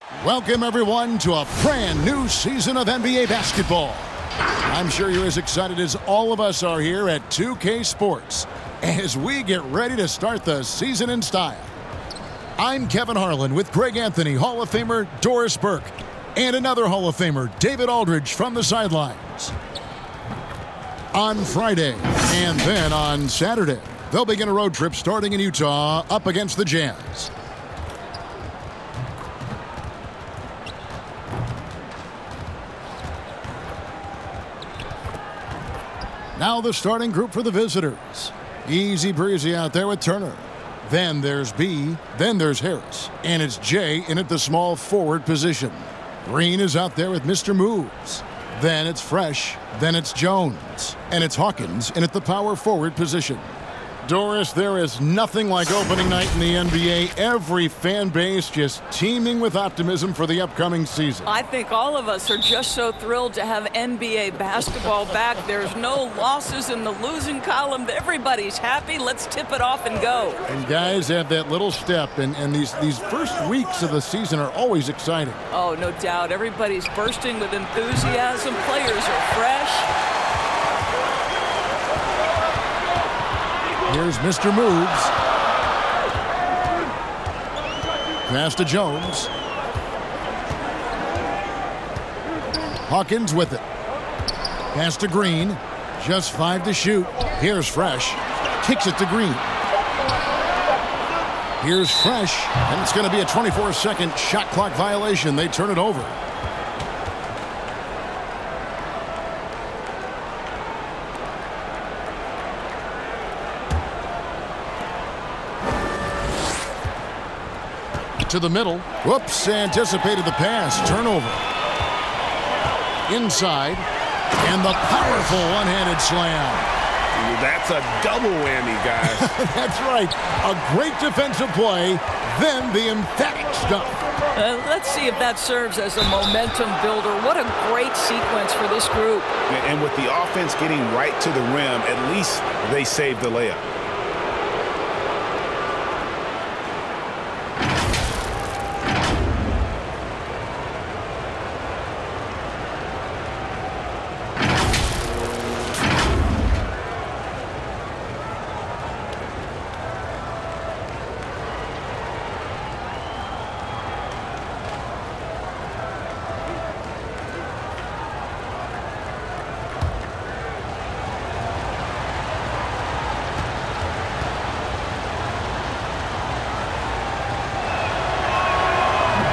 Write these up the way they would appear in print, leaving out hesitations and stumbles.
Welcome, everyone, to a brand new season of NBA basketball. I'm sure you're as excited as all of us are here at 2K Sports as we get ready to start the season in style. I'm Kevin Harlan with Greg Anthony, Hall of Famer Doris Burke, and another Hall of Famer, David Aldridge, from the sidelines. On Friday and then on Saturday, they'll begin a road trip starting in Utah up against the Jazz. Now the starting group for the visitors. Easy breezy out there with Turner. Then there's B, then there's Harris, and it's Jay in at the small forward position. Green is out there with Mr. Moves. Then it's Fresh, then it's Jones, and it's Hawkins in at the power forward position. Doris, there is nothing like opening night in the NBA. Every fan base just teeming with optimism for the upcoming season. I think all of us are just so thrilled to have NBA basketball back. There's no losses in the losing column. Everybody's happy. Let's tip it off and go. And guys have that little step, and these first weeks of the season are always exciting. Oh, no doubt. Everybody's bursting with enthusiasm. Players are fresh. Here's Mr. Moves. Pass to Jones. Hawkins with it. Pass to Green. Just 5 to shoot. Here's Fresh. Kicks it to Green. Here's Fresh. And it's going to be a 24-second shot clock violation. They turn it over. To the middle. Whoops, anticipated the pass. Turnover. Inside. And the powerful one-handed slam. That's a double whammy, guys. That's right. A great defensive play, then the emphatic stuff. Let's see if that serves as a momentum builder. What a great sequence for this group. And with the offense getting right to the rim, at least they saved the layup.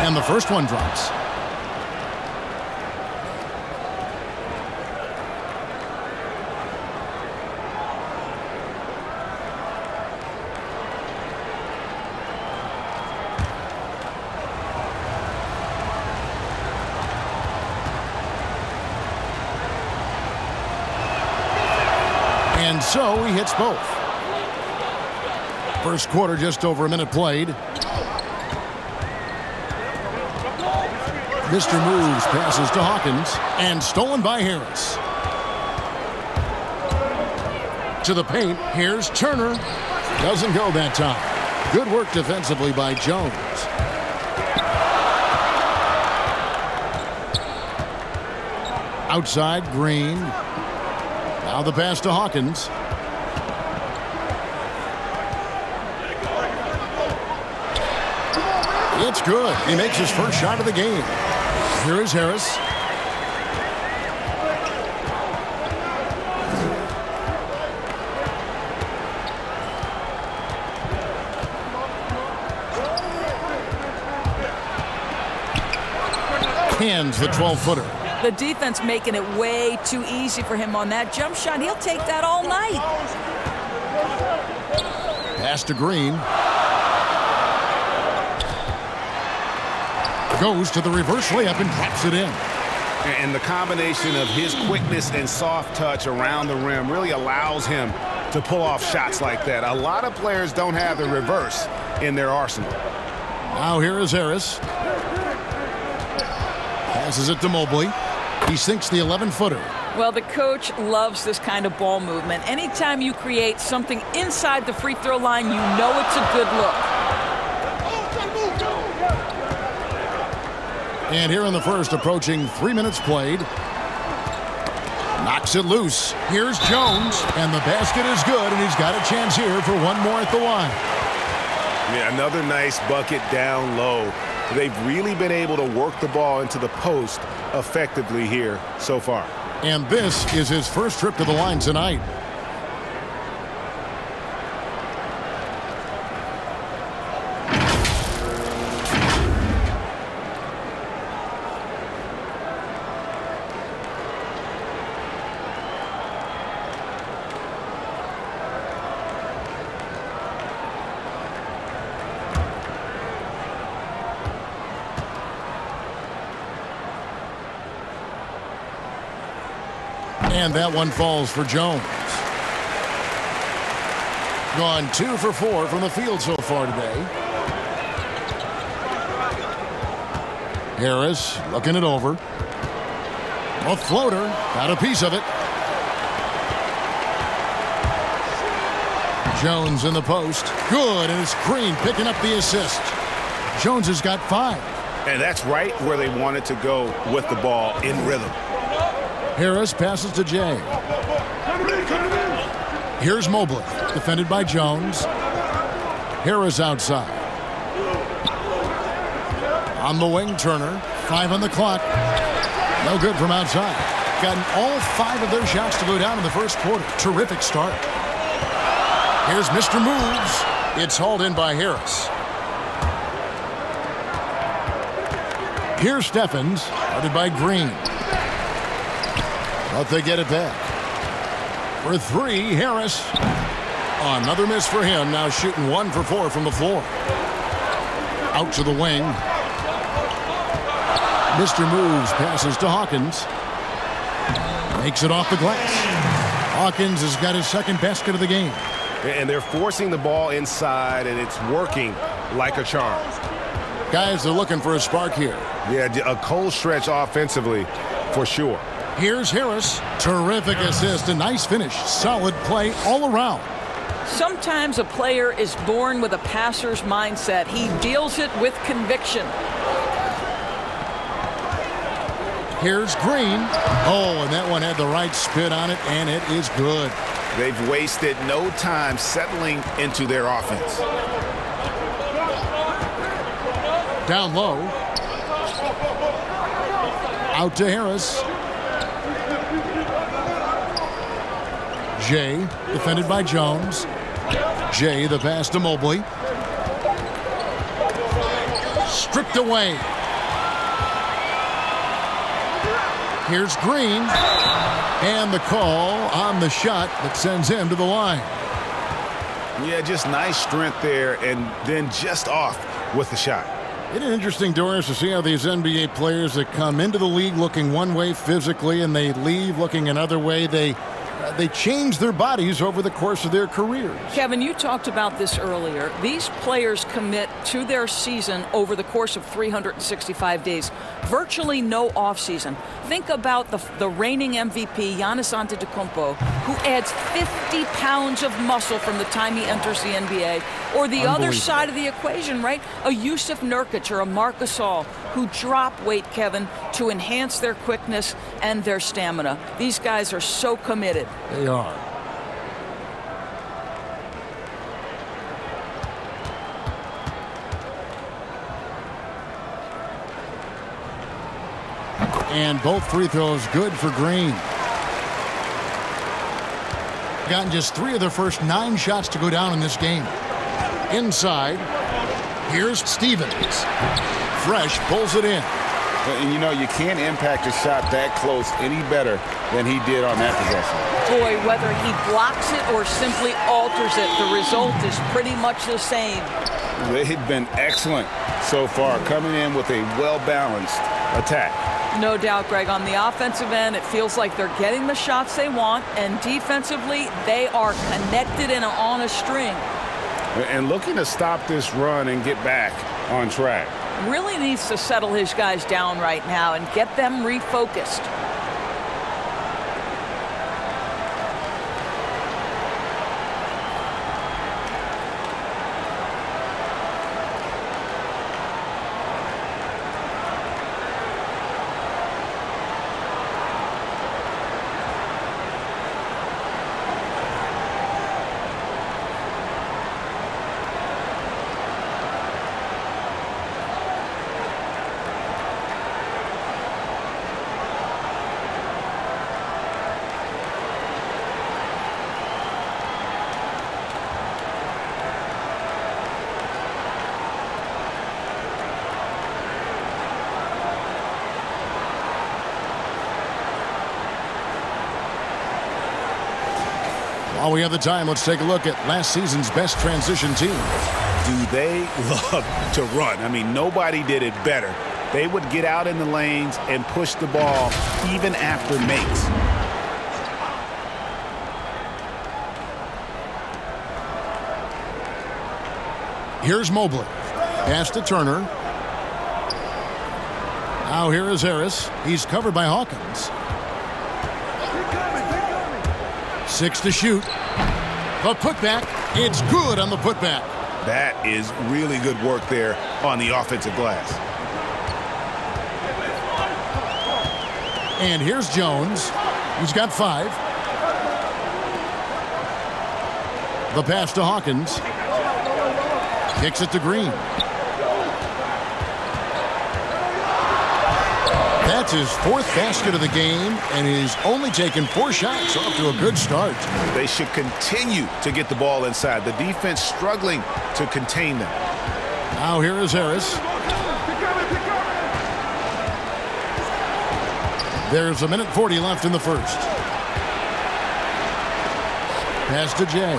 And the first one drops. And so he hits both. First quarter, just over a minute played. Mr. Moves passes to Hawkins, and stolen by Harris. To the paint, here's Turner. Doesn't go that time. Good work defensively by Jones. Outside, Green. Now the pass to Hawkins. It's good. He makes his first shot of the game. Here is Harris. Hands the 12-footer. The defense making it way too easy for him on that jump shot. He'll take that all night. Pass to Green. Goes to the reverse layup and drops it in. And the combination of his quickness and soft touch around the rim really allows him to pull off shots like that. A lot of players don't have the reverse in their arsenal. Now here is Harris. Passes it to Mobley. He sinks the 11-footer. Well, the coach loves this kind of ball movement. Anytime you create something inside the free throw line, you know it's a good look. And here in the first, approaching 3 minutes played. Knocks it loose. Here's Jones, and the basket is good, and he's got a chance here for one more at the line. Yeah, another nice bucket down low. They've really been able to work the ball into the post effectively here so far. And this is his first trip to the line tonight. And that one falls for Jones. Gone 2 for 4 from the field so far today. Harris looking it over. A floater. Got a piece of it. Jones in the post. Good, and it's Green picking up the assist. Jones has got 5. And that's right where they wanted to go with the ball, in rhythm. Harris passes to Jay. Here's Mobley, defended by Jones. Harris outside. On the wing, Turner. 5 on the clock. No good from outside. Gotten all 5 of their shots to go down in the first quarter. Terrific start. Here's Mr. Moves. It's hauled in by Harris. Here's Steffens, guarded by Green. But they get it back. For 3, Harris. Another miss for him. Now shooting 1 for 4 from the floor. Out to the wing. Mr. Moves passes to Hawkins. Makes it off the glass. Hawkins has got his second basket of the game. And they're forcing the ball inside, and it's working like a charm. Guys, they're looking for a spark here. Yeah, a cold stretch offensively for sure. Here's Harris. Terrific assist. A nice finish. Solid play all around. Sometimes a player is born with a passer's mindset. He deals it with conviction. Here's Green. Oh, and that one had the right spin on it, and it is good. They've wasted no time settling into their offense. Down low. Out to Harris. Jay, defended by Jones. Jay, the pass to Mobley. Stripped away. Here's Green. And the call on the shot that sends him to the line. Yeah, just nice strength there, and then just off with the shot. Isn't it interesting, Doris, to see how these NBA players that come into the league looking one way physically and they leave looking another way, they change their bodies over the course of their careers. Kevin, you talked about this earlier. These players commit to their season over the course of 365 days. Virtually no offseason. Think about the reigning MVP, Giannis Antetokounmpo, who adds 50 pounds of muscle from the time he enters the NBA. Or the other side of the equation, right? A Yusuf Nurkic or a Marc Gasol who drop weight, Kevin, to enhance their quickness and their stamina. These guys are so committed. They are. And both free throws good for Green. Gotten just 3 of their first 9 shots to go down in this game. Inside, here's Stevens. Fresh pulls it in. And you know, you can't impact a shot that close any better than he did on that possession. Boy, whether he blocks it or simply alters it, the result is pretty much the same. They've been excellent so far, coming in with a well-balanced attack. No doubt, Greg. On the offensive end, it feels like they're getting the shots they want, and defensively, they are connected and on a string. And looking to stop this run and get back on track. Really needs to settle his guys down right now and get them refocused. While we have the time, let's take a look at last season's best transition team. Do they love to run? I mean, nobody did it better. They would get out in the lanes and push the ball even after makes. Here's Mobley. Pass to Turner. Now here is Harris. He's covered by Hawkins. 6 to shoot. The putback. It's good on the putback. That is really good work there on the offensive glass. And here's Jones. He's got 5. The pass to Hawkins. Kicks it to Green. That's his 4th basket of the game, and he's only taken 4 shots. Off to a good start. They should continue to get the ball inside. The defense struggling to contain them. Now here is Harris. There's 1:40 left in the first. Pass to Jay.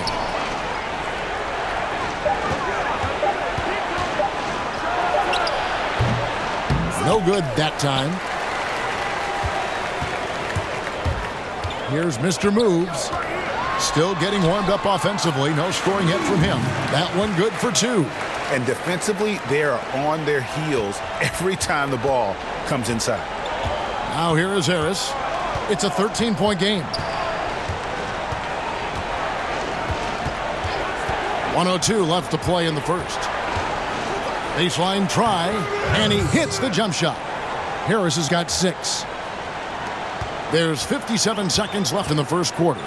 No good that time. Here's Mr. Moves. Still getting warmed up offensively. No scoring hit from him. That one good for 2. And defensively, they are on their heels every time the ball comes inside. Now here is Harris. It's a 13-point game. 1:02 left to play in the first. Baseline try, and he hits the jump shot. Harris has got 6. There's 57 seconds left in the first quarter.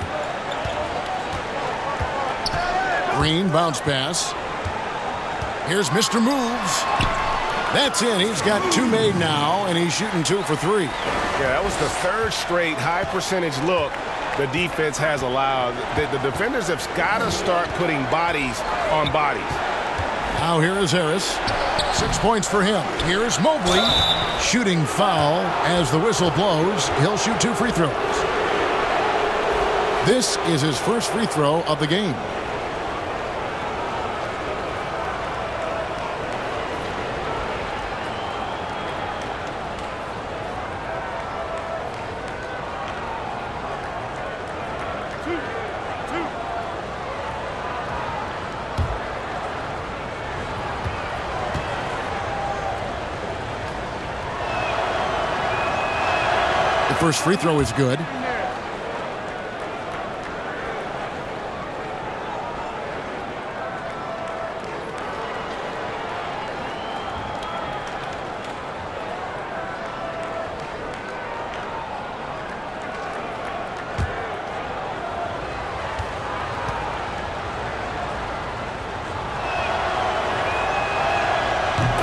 Green bounce pass. Here's Mr. Moves. That's in. He's got 2 made now, and he's shooting 2 for 3. Yeah, that was the 3rd straight high percentage look the defense has allowed. The defenders have got to start putting bodies on bodies. Now here is Harris. 6 points for him. Here's Mobley. Shooting foul as the whistle blows. He'll shoot 2 free throws. This is his first free throw of the game. First free throw is good.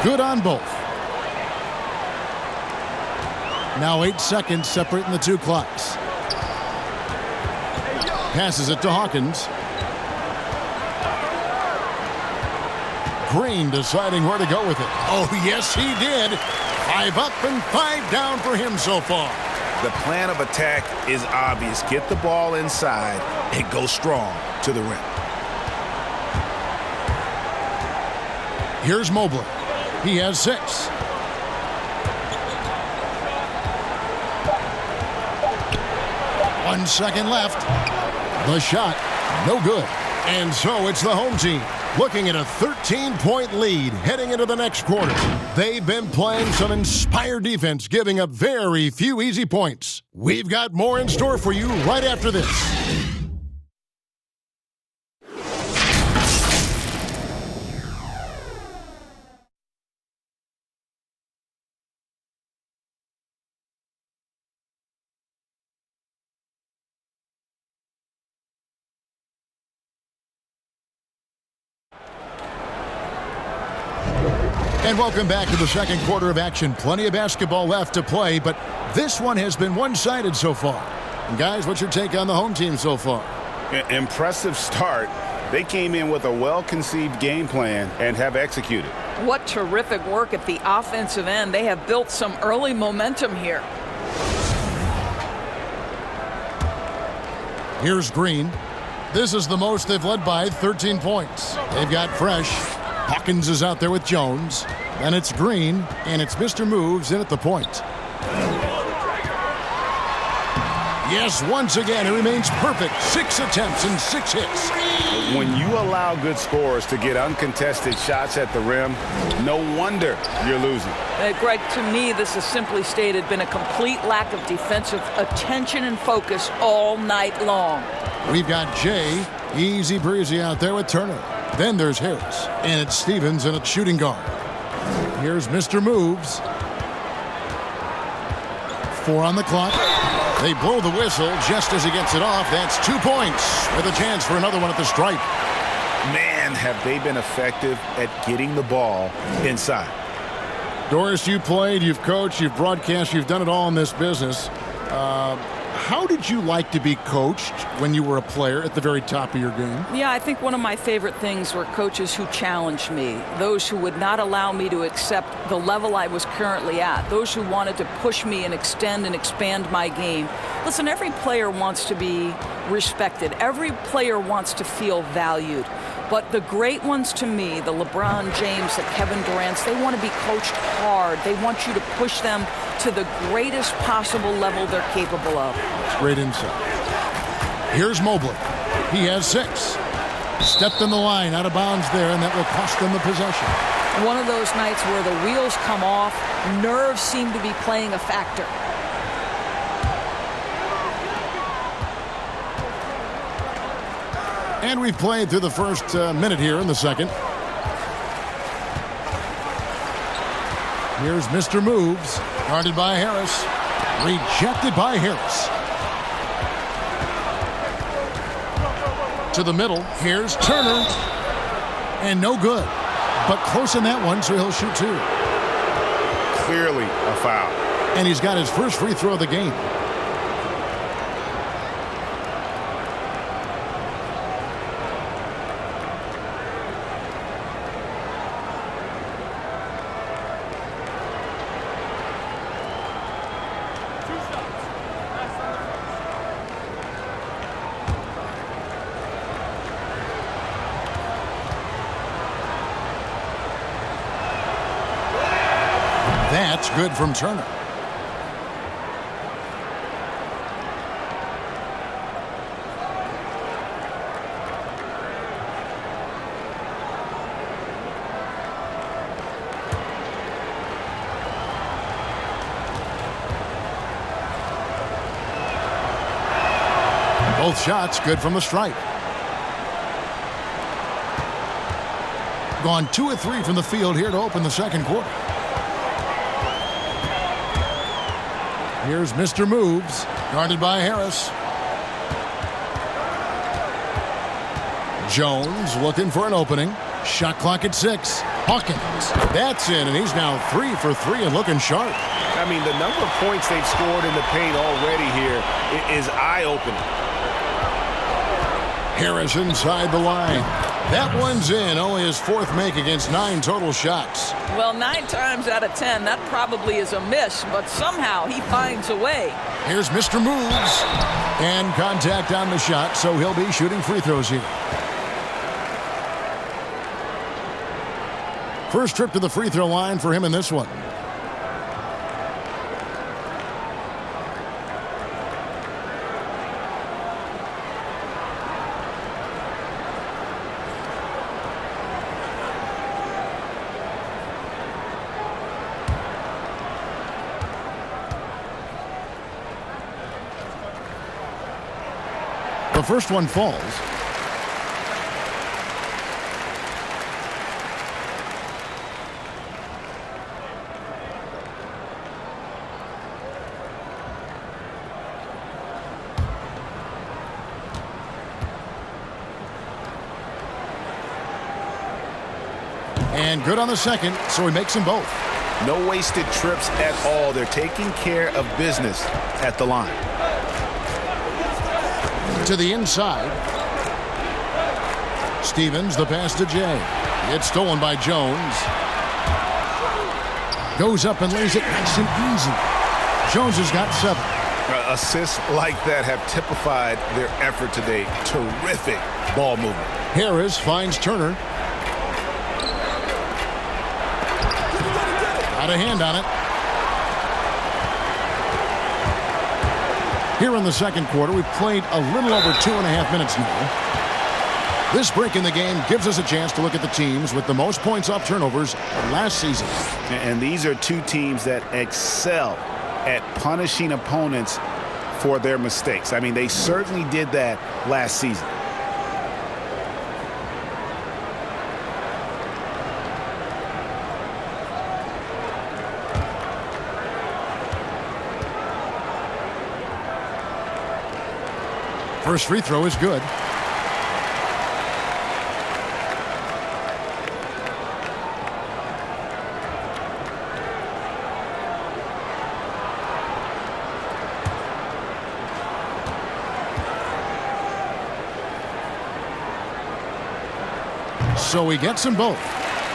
Good on both. Now 8 seconds separating the 2 clocks. Passes it to Hawkins. Green deciding where to go with it. Oh, yes, he did. 5 up and 5 down for him so far. The plan of attack is obvious. Get the ball inside and go strong to the rim. Here's Mobley. He has 6. One second left. The shot, no good. And so it's the home team looking at a 13-point lead heading into the next quarter. They've been playing some inspired defense, giving up very few easy points. We've got more in store for you right after this. And welcome back to the second quarter of action. Plenty of basketball left to play, but this one has been one-sided so far. And guys, what's your take on the home team so far? Impressive start. They came in with a well-conceived game plan and have executed. What terrific work at the offensive end. They have built some early momentum here. Here's Green. This is the most they've led by, 13 points. They've got Fresh. Hawkins is out there with Jones. Then it's Green, and it's Mr. Moves in at the point. Yes, once again, it remains perfect. 6 attempts and 6 hits. When you allow good scorers to get uncontested shots at the rim, no wonder you're losing. Greg, to me, this has simply stated been a complete lack of defensive attention and focus all night long. We've got Jay, easy breezy out there with Turner. Then there's Harris, and it's Stevens and it's shooting guard. Here's Mr. Moves. 4 on the clock. They blow the whistle just as he gets it off. That's 2 points with a chance for another one at the stripe. Man, have they been effective at getting the ball inside. Doris, you played, you've coached, you've broadcast, you've done it all in this business. How did you like to be coached when you were a player at the very top of your game? Yeah, I think one of my favorite things were coaches who challenged me, those who would not allow me to accept the level I was currently at, those who wanted to push me and extend and expand my game. Listen, every player wants to be respected. Every player wants to feel valued. But the great ones to me, the LeBron James, the Kevin Durant's, they want to be coached hard. They want you to push them to the greatest possible level they're capable of. Great insight. Here's Mobley. He has 6. Stepped in the line, out of bounds there, and that will cost them the possession. One of those nights where the wheels come off, nerves seem to be playing a factor. And we've played through the first minute here in the second. Here's Mr. Moves, guarded by Harris. Rejected by Harris. To the middle, here's Turner. And no good. But close in that one, so he'll shoot 2. Clearly a foul. And he's got his first free throw of the game. That's good from Turner. Both shots good from the stripe. Gone 2 of 3 from the field here to open the second quarter. Here's Mr. Moves, guarded by Harris. Jones looking for an opening. Shot clock at 6. Hawkins, that's in, and he's now 3 for 3 and looking sharp. I mean, the number of points they've scored in the paint already here is eye-opening. Harris inside the line. That one's in. Only his 4th make against 9 total shots. Well, 9 times out of 10, that probably is a miss, but somehow he finds a way. Here's Mr. Moves. And contact on the shot, so he'll be shooting free throws here. First trip to the free throw line for him in this one. The first one falls. And good on the second, so he makes them both. No wasted trips at all. They're taking care of business at the line. To the inside. Stevens, the pass to Jay. It's stolen by Jones. Goes up and lays it nice and easy. Jones has got 7. Assists like that have typified their effort today. Terrific ball movement. Harris finds Turner. Got a hand on it. Here in the second quarter, we've played a little over 2.5 minutes now. This break in the game gives us a chance to look at the teams with the most points off turnovers last season. And these are two teams that excel at punishing opponents for their mistakes. I mean, they certainly did that last season. First free throw is good. So he gets them both.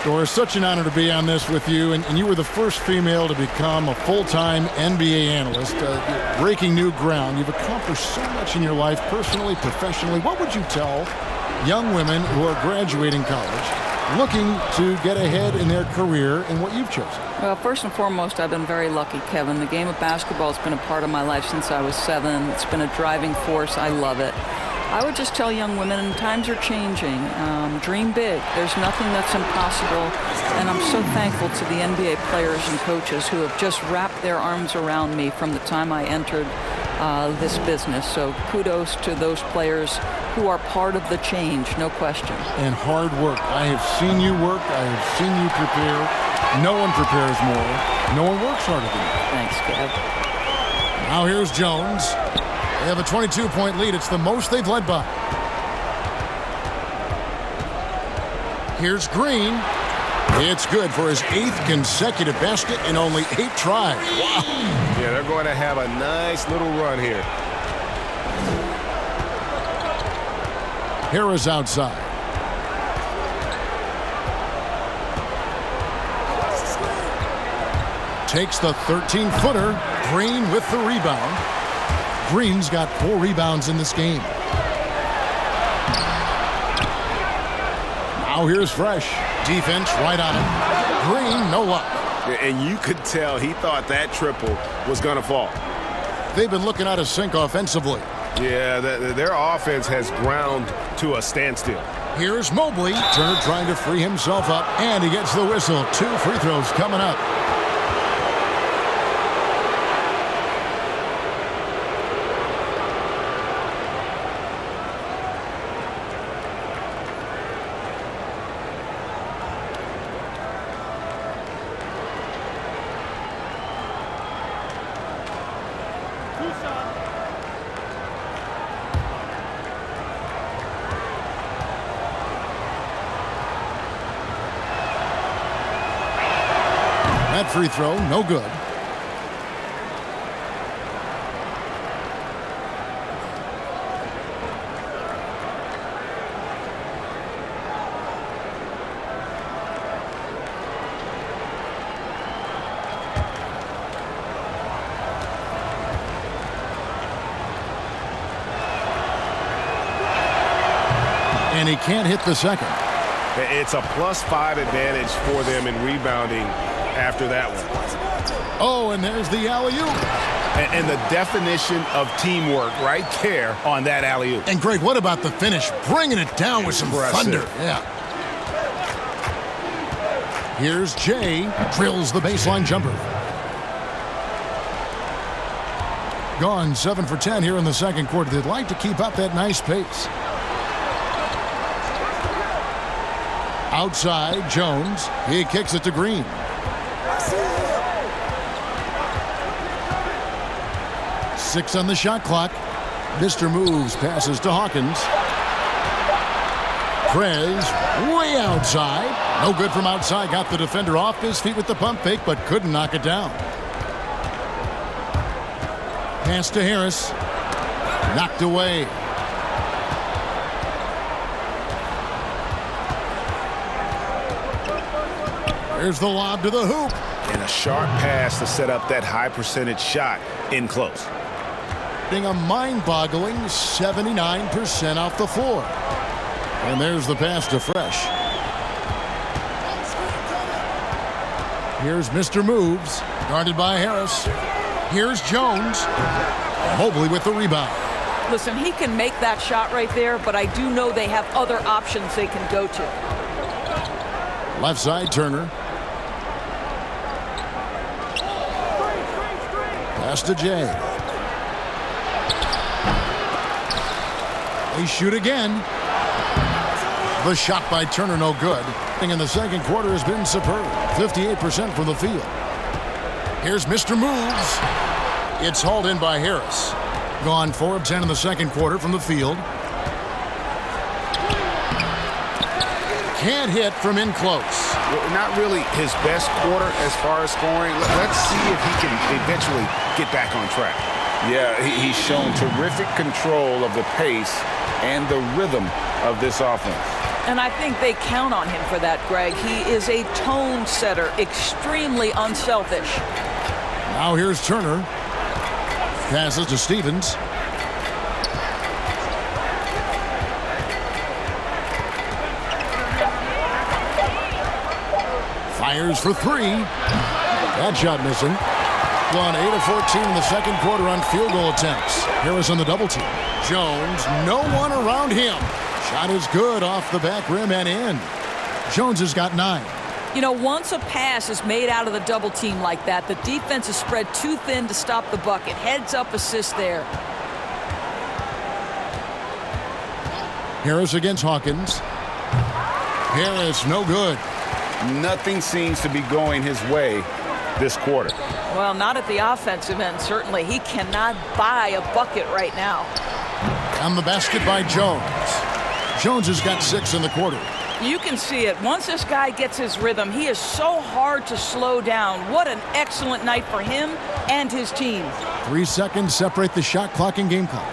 Doris, such an honor to be on this with you, and you were the first female to become a full-time NBA analyst, breaking new ground. You've accomplished so much in your life, personally, professionally. What would you tell young women who are graduating college, looking to get ahead in their career in what you've chosen? Well, first and foremost, I've been very lucky, Kevin. The game of basketball has been a part of my life since I was 7. It's been a driving force. I love it. I would just tell young women, times are changing. Dream big. There's nothing that's impossible. And I'm so thankful to the NBA players and coaches who have just wrapped their arms around me from the time I entered this business. So kudos to those players who are part of the change, no question. And hard work. I have seen you work. I have seen you prepare. No one prepares more. No one works harder than you. Thanks, Kev. Now here's Jones. They have a 22-point lead. It's the most they've led by. Here's Green. It's good for his 8th consecutive basket in only 8 tries. Wow. Yeah, they're going to have a nice little run here. Harris outside. Takes the 13-footer. Green with the rebound. Green's got 4 rebounds in this game. Now here's Fresh. Defense right on him. Green, no luck. And you could tell he thought that triple was going to fall. They've been looking out of sync offensively. Yeah, their offense has ground to a standstill. Here's Mobley. Turner trying to free himself up, and he gets the whistle. 2 free throws coming up. That free throw, no good. And he can't hit the second. It's a +5 advantage for them in rebounding after that one. Oh, and there's the alley-oop. And the definition of teamwork right there on that alley-oop. And Greg, what about the finish? Bringing it down with some thunder. Yeah. Here's Jay. Drills the baseline jumper. Gone 7 for 10 here in the second quarter. They'd like to keep up that nice pace. Outside, Jones. He kicks it to Green. Six on the shot clock. Mr. Moves passes to Hawkins. Prez way outside. No good from outside. Got the defender off his feet with the pump fake, but couldn't knock it down. Pass to Harris. Knocked away. Here's the lob to the hoop. And a sharp pass to set up that high percentage shot in close. being a mind-boggling 79% off the floor. And there's the pass to Fresh. Here's Mr. Moves, guarded by Harris. Here's Jones. Mobley with the rebound. Listen, he can make that shot right there, but I do know they have other options they can go to. Left side, Turner. Pass to Jay. They shoot again. The shot by Turner, no good. In the second quarter has been superb. 58% from the field. Here's Mr. Moves. It's hauled in by Harris. Gone 4 of 10 in the second quarter from the field. Can't hit from in close. Not really his best quarter as far as scoring. Let's see if he can eventually get back on track. Yeah, he's shown terrific control of the pace and the rhythm of this offense. And I think they count on him for that, Greg. He is a tone setter, extremely unselfish. Now here's Turner. Passes to Stevens. Fires for 3. That shot missing. Gone 8 of 14 in the second quarter on field goal attempts. Harris on the double team. Jones, no one around him. Shot is good off the back rim and in. Jones has got 9. You know, once a pass is made out of the double team like that, the defense is spread too thin to stop the bucket. Heads up assist there. Harris against Hawkins. Harris, no good. Nothing seems to be going his way this quarter. Well, not at the offensive end, certainly. He cannot buy a bucket right now. On the basket by Jones. Jones has got 6 in the quarter. You can see it. Once this guy gets his rhythm, he is so hard to slow down. What an excellent night for him and his team. 3 seconds separate the shot clock and game clock.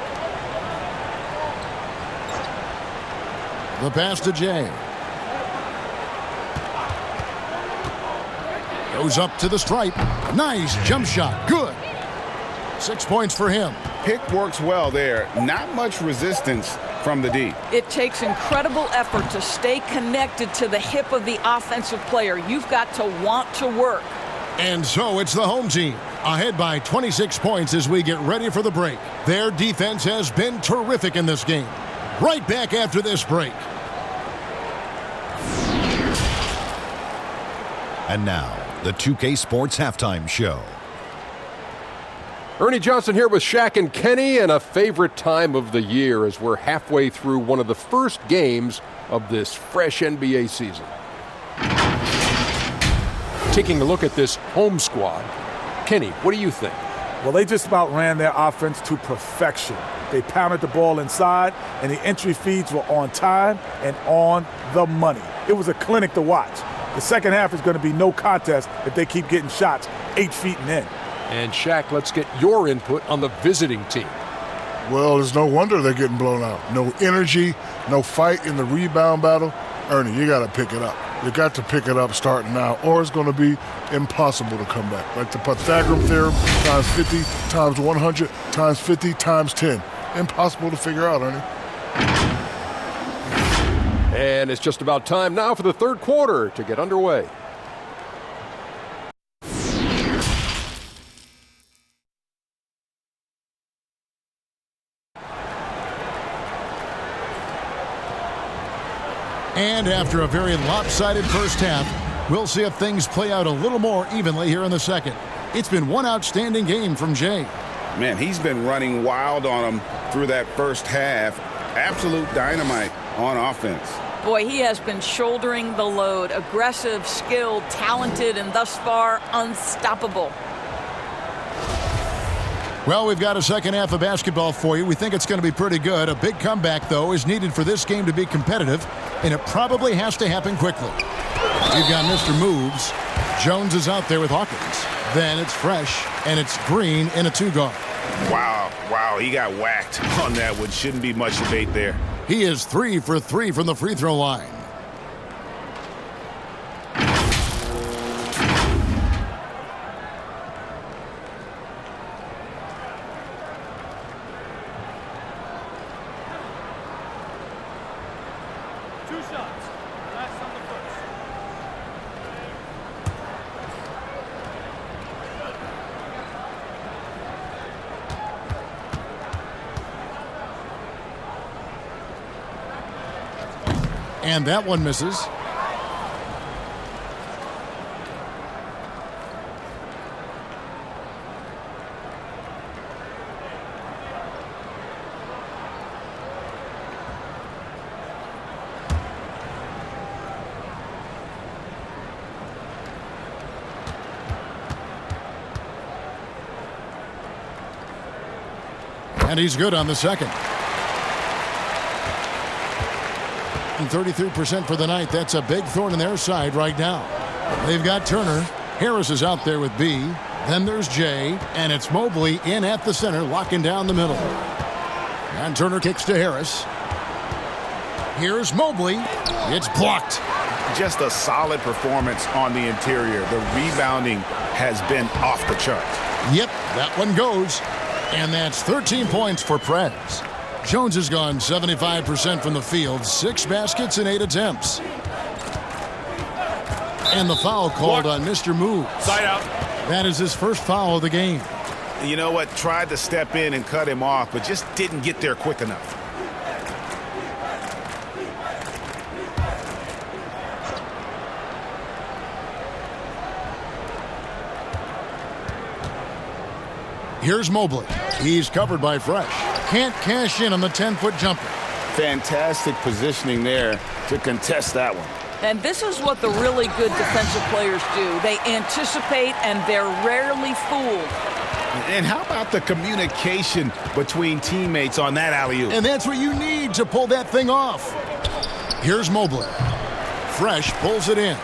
The pass to Jay. Goes up to the stripe. Nice jump shot. Good. 6 points for him. Pick works well there. Not much resistance from the D. It takes incredible effort to stay connected to the hip of the offensive player. You've got to want to work. And so it's the home team ahead by 26 points as we get ready for the break. Their defense has been terrific in this game. Right back after this break. And now, the 2K Sports Halftime Show. Ernie Johnson here with Shaq and Kenny, and a favorite time of the year as we're halfway through one of the first games of this fresh NBA season. Taking a look at this home squad. Kenny, what do you think? Well, they just about ran their offense to perfection. They pounded the ball inside, and the entry feeds were on time and on the money. It was a clinic to watch. The second half is going to be no contest if they keep getting shots 8 feet and in. And Shaq, let's get your input on the visiting team. Well, it's no wonder they're getting blown out. No energy, no fight in the rebound battle. Ernie, you got to pick it up. You got to pick it up starting now, or it's going to be impossible to come back. Like the Pythagorean theorem, times 50, times 100, times 50, times 10. Impossible to figure out, Ernie. And it's just about time now for the third quarter to get underway. And after a very lopsided first half, we'll see if things play out a little more evenly here in the second. It's been one outstanding game from Jay. Man, he's been running wild on them through that first half. Absolute dynamite on offense. Boy, he has been shouldering the load. Aggressive, skilled, talented, and thus far unstoppable. Well, we've got a second half of basketball for you. We think it's going to be pretty good. A big comeback, though, is needed for this game to be competitive, and it probably has to happen quickly. We've got Mr. Moves. Jones is out there with Hawkins. Then it's Fresh, and it's Green in a 2-guard. Wow, he got whacked on that one. Shouldn't be much debate there. He is 3 for 3 from the free throw line. And that one misses. And he's good on the second. And 33% for the night. That's a big thorn in their side right now. They've got Turner. Harris is out there with B. Then there's J. And it's Mobley in at the center, locking down the middle. And Turner kicks to Harris. Here's Mobley. It's blocked. Just a solid performance on the interior. The rebounding has been off the charts. Yep, that one goes. And that's 13 points for Prez. Jones has gone 75% from the field, 6 baskets and 8 attempts. And the foul called on Mr. Moves. Side out. That is his first foul of the game. You know what? Tried to step in and cut him off, but just didn't get there quick enough. Here's Mobley. He's covered by Fresh. Can't cash in on the 10-foot jumper. Fantastic positioning there to contest that one. And this is what the really good defensive players do. They anticipate, and they're rarely fooled. And how about the communication between teammates on that alley-oop? And that's what you need to pull that thing off. Here's Mobley. Fresh pulls it in.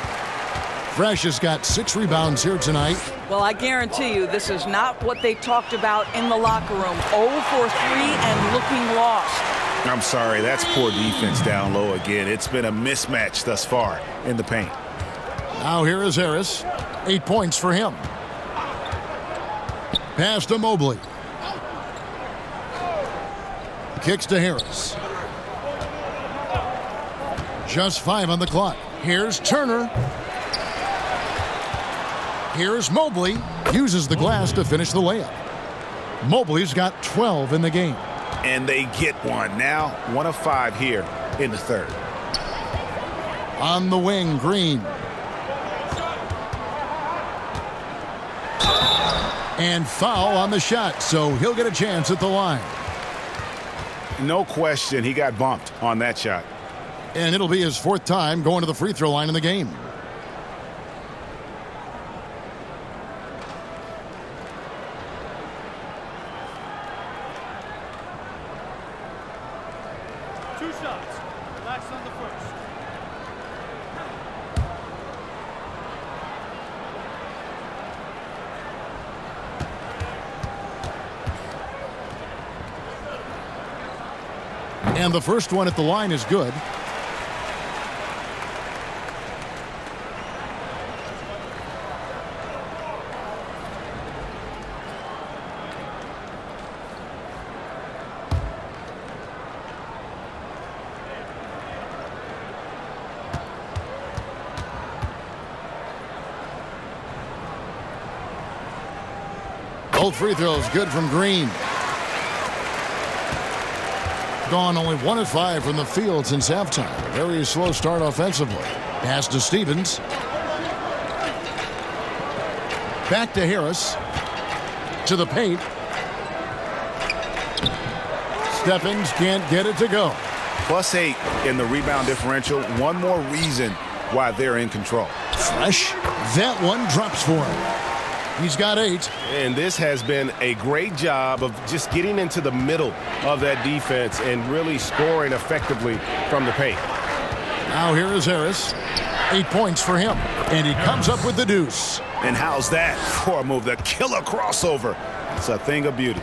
Fresh has got 6 rebounds here tonight. Well, I guarantee you this is not what they talked about in the locker room. 0 for 3 and looking lost. I'm sorry, that's poor defense down low again. It's been a mismatch thus far in the paint. Now here is Harris. 8 points for him. Pass to Mobley. Kicks to Harris. Just 5 on the clock. Here's Turner. Here's Mobley. Uses the glass to finish the layup. Mobley's got 12 in the game. And they get one. Now 1 of 5 here in the third. On the wing, Green. And foul on the shot, so he'll get a chance at the line. No question, he got bumped on that shot. And it'll be his 4th time going to the free throw line in the game. And the first one at the line is good. Both free throws good from Green. Gone only 1 of 5 from the field since halftime. Very slow start offensively. Pass to Stevens. Back to Harris. To the paint. Stephens can't get it to go. +8 in the rebound differential. One more reason why they're in control. Fresh. That one drops for him. He's got 8. And this has been a great job of just getting into the middle of that defense and really scoring effectively from the paint. Now here is Harris. 8 points for him. And he comes up with the deuce. And how's that for a move? The killer crossover. It's a thing of beauty.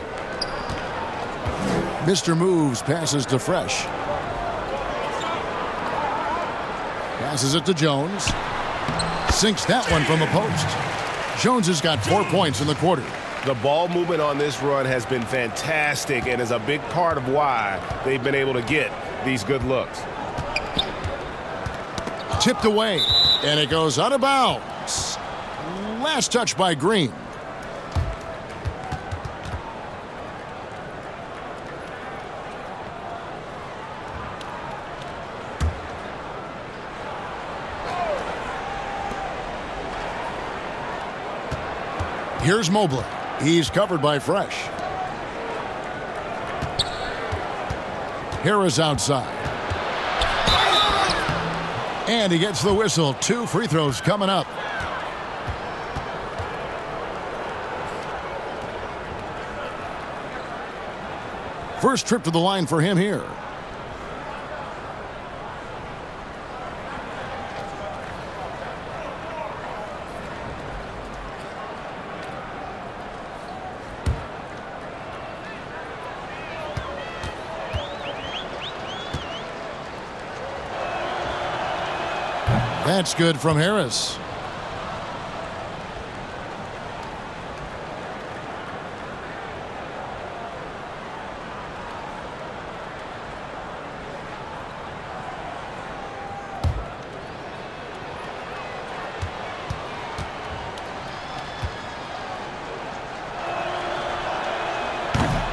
Mr. Moves passes to Fresh. Passes it to Jones. Sinks that one from the post. Jones has got 4 points in the quarter. The ball movement on this run has been fantastic and is a big part of why they've been able to get these good looks. Tipped away, and it goes out of bounds. Last touch by Green. Here's Mobley. He's covered by Fresh. Harris outside. And he gets the whistle. 2 free throws coming up. First trip to the line for him here. That's good from Harris.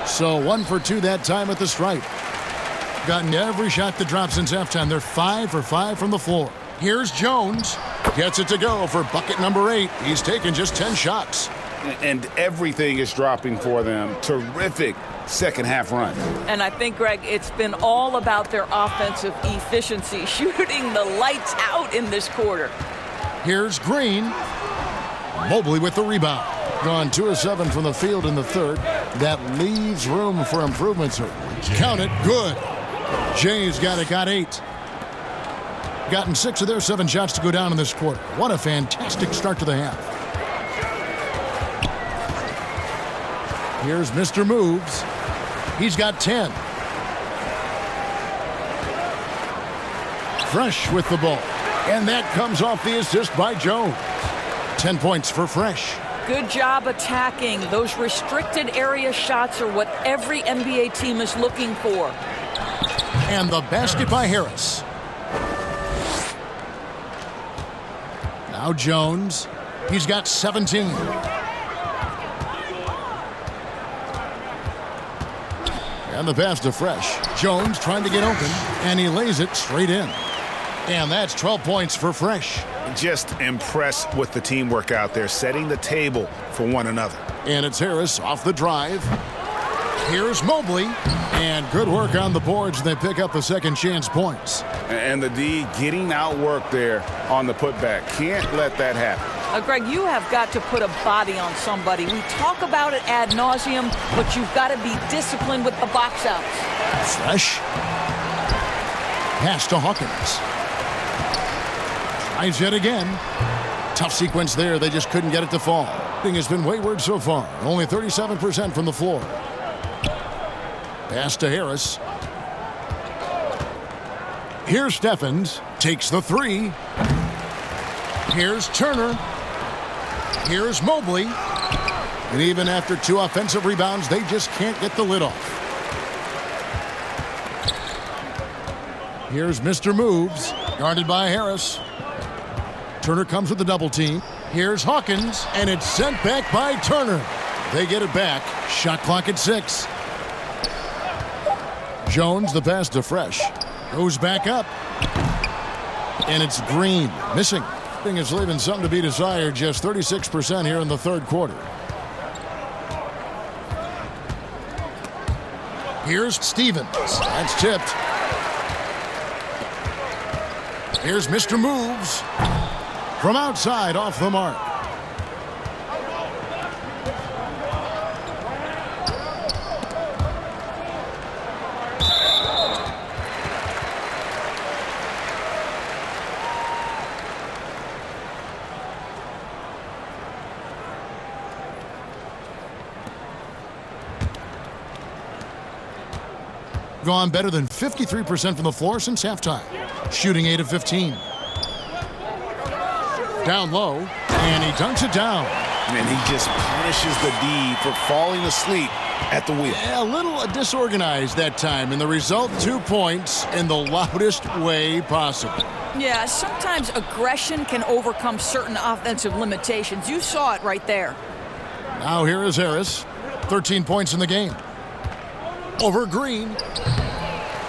So 1 for 2 that time at the stripe. Gotten every shot that dropped since halftime. They're 5 for 5 from the floor. Here's Jones. Gets it to go for bucket number 8. He's taken just 10 shots. And everything is dropping for them. Terrific second half run. And I think, Greg, it's been all about their offensive efficiency, shooting the lights out in this quarter. Here's Green. Mobley with the rebound. Gone 2 of 7 from the field in the third. That leaves room for improvement, sir. Count it. Good. Jay's got 8. Gotten 6 of their 7 shots to go down in this quarter. What a fantastic start to the half. Here's Mr. Moves. He's got 10. Fresh with the ball. And that comes off the assist by Jones. 10 points for Fresh. Good job attacking. Those restricted area shots are what every NBA team is looking for. And the basket by Harris. Now Jones. He's got 17. And the pass to Fresh. Jones trying to get open, and he lays it straight in. And that's 12 points for Fresh. Just impressed with the teamwork out there, setting the table for one another. And it's Harris off the drive. Here's Mobley. And good work on the boards. They pick up the second chance points. And the D getting outworked there on the putback. Can't let that happen. Greg, you have got to put a body on somebody. We talk about it ad nauseum, but you've got to be disciplined with the box outs. Fresh. Pass to Hawkins. Tries it again. Tough sequence there. They just couldn't get it to fall. Thing has been wayward so far. Only 37% from the floor. Pass to Harris. Here's Steffens. Takes the 3. Here's Turner. Here's Mobley. And even after 2 offensive rebounds, they just can't get the lid off. Here's Mr. Moves. Guarded by Harris. Turner comes with the double team. Here's Hawkins. And it's sent back by Turner. They get it back. Shot clock at 6. Jones, the pass to Fresh. Goes back up. And it's Green. Missing. Thing is leaving something to be desired. Just 36% here in the third quarter. Here's Stevens. That's tipped. Here's Mr. Moves. From outside, off the mark. Gone better than 53% from the floor since halftime. Shooting 8 of 15. Down low, and he dunks it down. And he just punishes the D for falling asleep at the wheel. A little disorganized that time, and the result, 2 points in the loudest way possible. Yeah, sometimes aggression can overcome certain offensive limitations. You saw it right there. Now here is Harris. 13 points in the game. Over Green.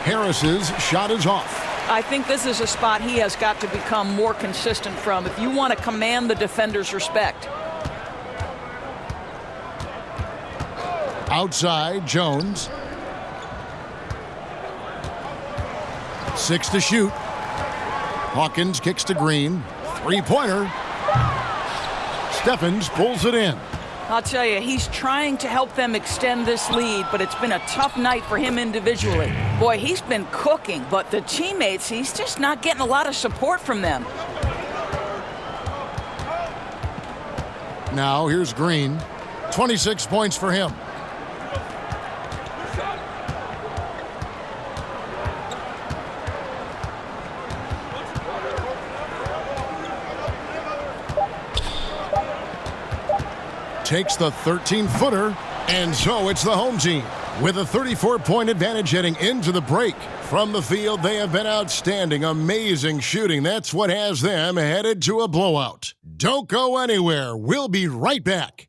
Harris's shot is off. I think this is a spot he has got to become more consistent from if you want to command the defender's respect. Outside, Jones. 6 to shoot. Hawkins kicks to Green. Three-pointer. Steffens pulls it in. I'll tell you, he's trying to help them extend this lead, but it's been a tough night for him individually. Boy, he's been cooking, but the teammates, he's just not getting a lot of support from them. Now here's Green. 26 points for him. Takes the 13-footer, and so it's the home team with a 34-point advantage heading into the break. From the field, they have been outstanding, amazing shooting. That's what has them headed to a blowout. Don't go anywhere. We'll be right back.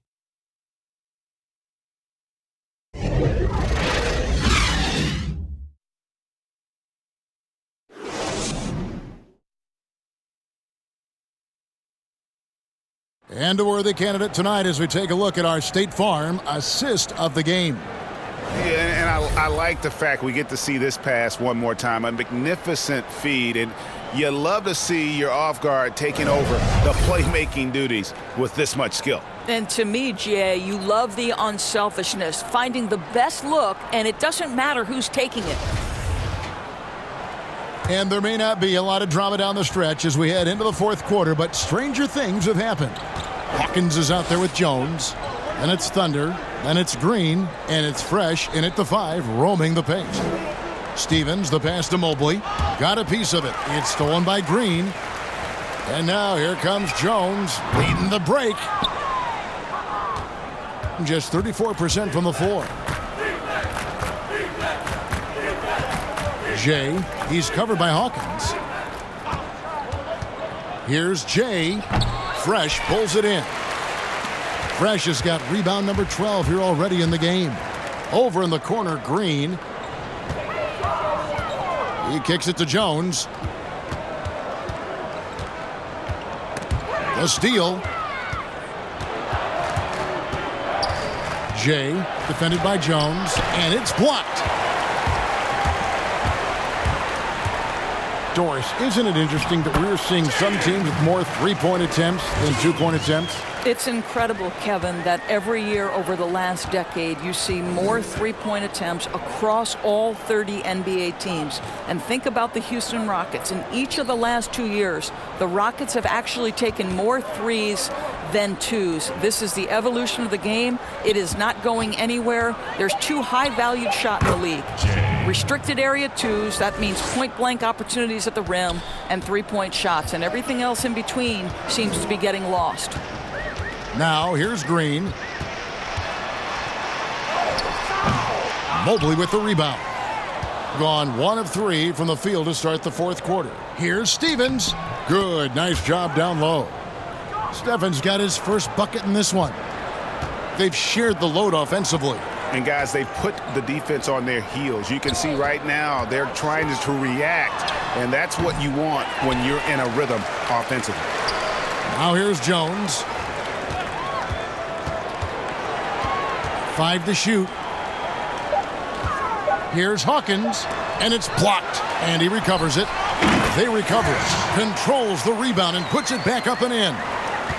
And a worthy candidate tonight as we take a look at our State Farm assist of the game. Yeah, and I like the fact we get to see this pass one more time. A magnificent feed, and you love to see your off guard taking over the playmaking duties with this much skill. And to me, Jay, you love the unselfishness, finding the best look, and it doesn't matter who's taking it. And there may not be a lot of drama down the stretch as we head into the fourth quarter, but stranger things have happened. Hawkins is out there with Jones, and it's Thunder, and it's Green, and it's Fresh in at the 5, roaming the paint. Stevens, the pass to Mobley, got a piece of it. It's stolen by Green. And now here comes Jones, leading the break. Just 34% from the floor. Jay, he's covered by Hawkins. Here's Jay. Fresh pulls it in. Fresh has got rebound number 12 here already in the game. Over in the corner, Green. He kicks it to Jones. The steal. Jay, defended by Jones, and it's blocked. Doris, isn't it interesting that we're seeing some teams with more three-point attempts than two-point attempts? It's incredible, Kevin, that every year over the last decade you see more three-point attempts across all 30 NBA teams. And think about the Houston Rockets. In each of the last 2 years, the Rockets have actually taken more threes than twos. This is the evolution of the game. It is not going anywhere. There's 2 high-valued shots in the league. Restricted area twos, that means point-blank opportunities at the rim, and three-point shots. And everything else in between seems to be getting lost. Now, here's Green. Mobley with the rebound. Gone 1 of 3 from the field to start the fourth quarter. Here's Stevens. Good, nice job down low. Steffens got his first bucket in this one. They've shared the load offensively. And guys, they put the defense on their heels. You can see right now they're trying to react, and that's what you want when you're in a rhythm offensively. Now here's Jones. 5 to shoot. Here's Hawkins, and it's blocked, and he recovers it. They recover it, controls the rebound, and puts it back up and in.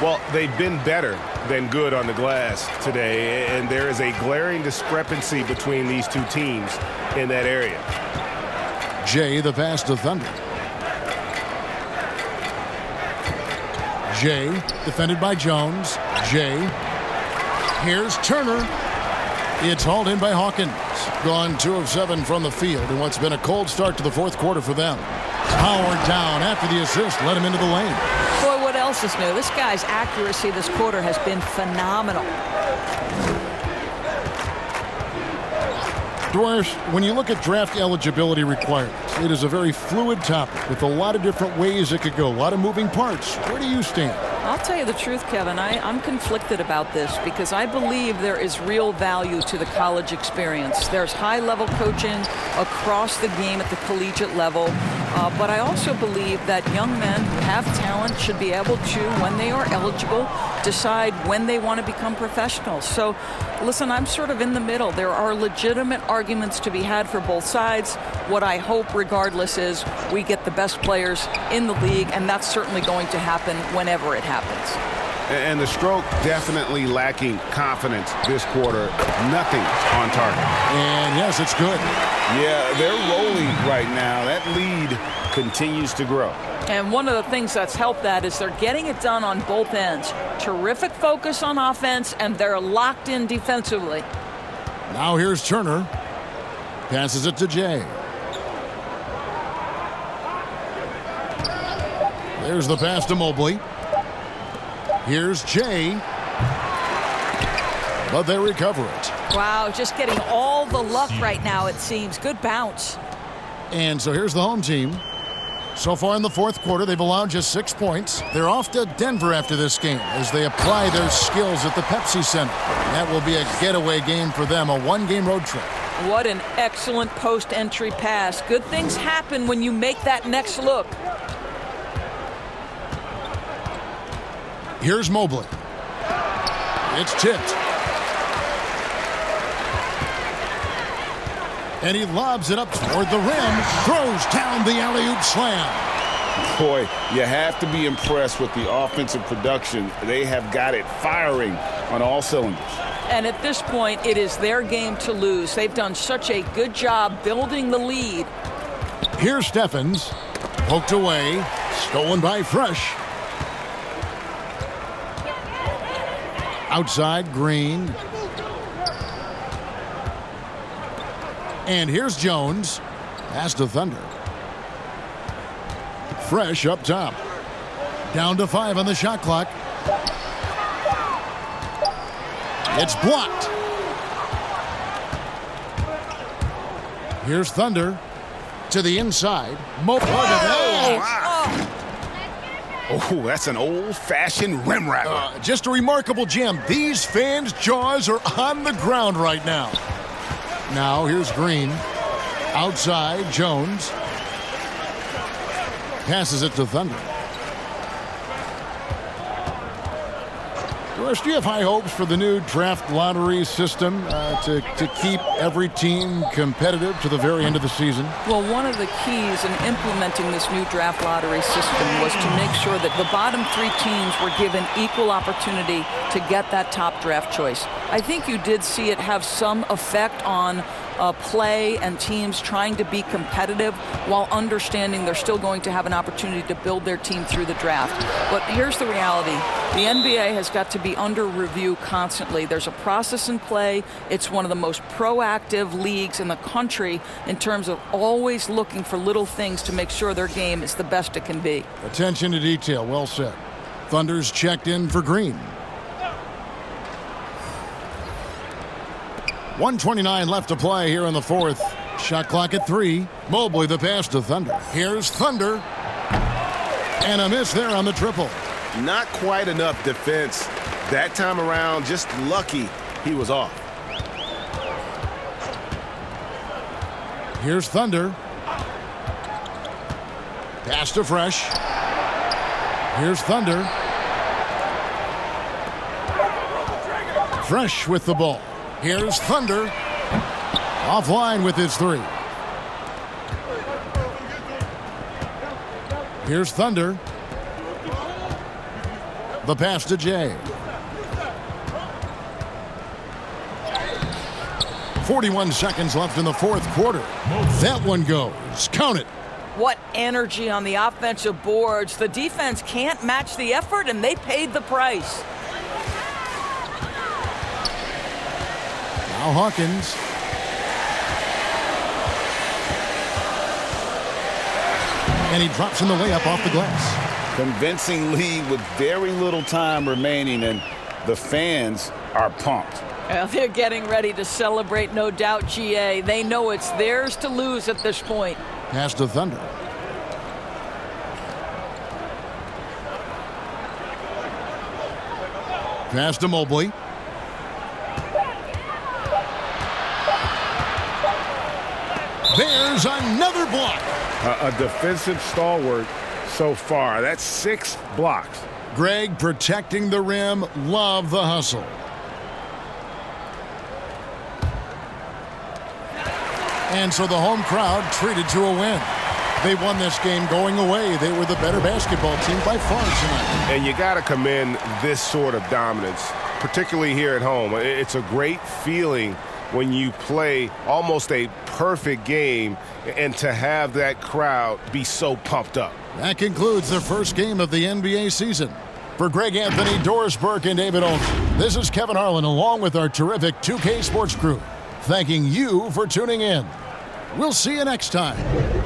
Well, they've been better than good on the glass today, and there is a glaring discrepancy between these two teams in that area. Jay, the pass to Thunder. Jay, defended by Jones. Jay. Here's Turner. It's hauled in by Hawkins. Gone 2 of 7 from the field in what's been a cold start to the fourth quarter for them. Powered down after the assist, led him into the lane. Boy, what else is new? This guy's accuracy this quarter has been phenomenal. Doris, when you look at draft eligibility requirements, it is a very fluid topic with a lot of different ways it could go, a lot of moving parts. Where do you stand? I'll tell you the truth, Kevin. I'm conflicted about this because I believe there is real value to the college experience. There's high-level coaching across the game at the collegiate level. But I also believe that young men who have talent should be able to, when they are eligible, decide when they want to become professionals. So, listen, I'm sort of in the middle. There are legitimate arguments to be had for both sides. What I hope, regardless, is we get the best players in the league, and that's certainly going to happen whenever it happens. And the Stroke definitely lacking confidence this quarter. Nothing on target. And yes, it's good. Yeah, they're rolling right now. That lead continues to grow. And one of the things that's helped that is they're getting it done on both ends. Terrific focus on offense, and they're locked in defensively. Now here's Turner. Passes it to Jay. There's the pass to Mobley. Here's Jay. But they recover it. Wow, just getting all the luck right now, it seems. Good bounce. And so here's the home team. So far in the fourth quarter, they've allowed just 6 points. They're off to Denver after this game as they apply their skills at the Pepsi Center. That will be a getaway game for them, a one-game road trip. What an excellent post-entry pass. Good things happen when you make that next look. Here's Mobley. It's tipped. And he lobs it up toward the rim. Throws down the alley-oop slam. Boy, you have to be impressed with the offensive production. They have got it firing on all cylinders. And at this point, it is their game to lose. They've done such a good job building the lead. Here's Steffens. Poked away. Stolen by Fresh. Outside, Green. And here's Jones. Pass to Thunder. Fresh up top. Down to 5 on the shot clock. It's blocked. Here's Thunder. To the inside. Look at that. Oh, that's an old-fashioned rim rattler. Just a remarkable jam. These fans' jaws are on the ground right now. Now here's Green. Outside, Jones. Passes it to Thunder. Rush, do you have high hopes for the new draft lottery system to keep every team competitive to the very end of the season? Well, one of the keys in implementing this new draft lottery system was to make sure that the bottom 3 teams were given equal opportunity to get that top draft choice. I think you did see it have some effect on play and teams trying to be competitive while understanding they're still going to have an opportunity to build their team through the draft. But here's the reality. The NBA has got to be under review constantly. There's a process in play. It's one of the most proactive leagues in the country in terms of always looking for little things to make sure their game is the best it can be. Attention to detail. Well said. Thunder's checked in for Green. 1:29 left to play here in the fourth. Shot clock at 3. Mobley the pass to Thunder. Here's Thunder. And a miss there on the triple. Not quite enough defense. That time around, just lucky he was off. Here's Thunder. Pass to Fresh. Here's Thunder. Fresh with the ball. Here's Thunder. Offline with his 3. Here's Thunder. The pass to Jay. 41 seconds left in the fourth quarter. That one goes. Count it. What energy on the offensive boards. The defense can't match the effort, and they paid the price. Now Hawkins. And he drops in the layup off the glass. Convincing lead with very little time remaining, and the fans are pumped. Well, they're getting ready to celebrate, no doubt, GA. They know it's theirs to lose at this point. Pass to Thunder. Pass to Mobley. There's another block. a defensive stalwart so far. That's 6 blocks. Greg protecting the rim. Love the hustle. And so the home crowd treated to a win. They won this game going away. They were the better basketball team by far tonight. And you got to commend this sort of dominance, particularly here at home. It's a great feeling when you play almost a perfect game and to have that crowd be so pumped up. That concludes the first game of the NBA season. For Greg Anthony, Doris Burke, and David Olson, this is Kevin Harlan along with our terrific 2K Sports crew, thanking you for tuning in. We'll see you next time.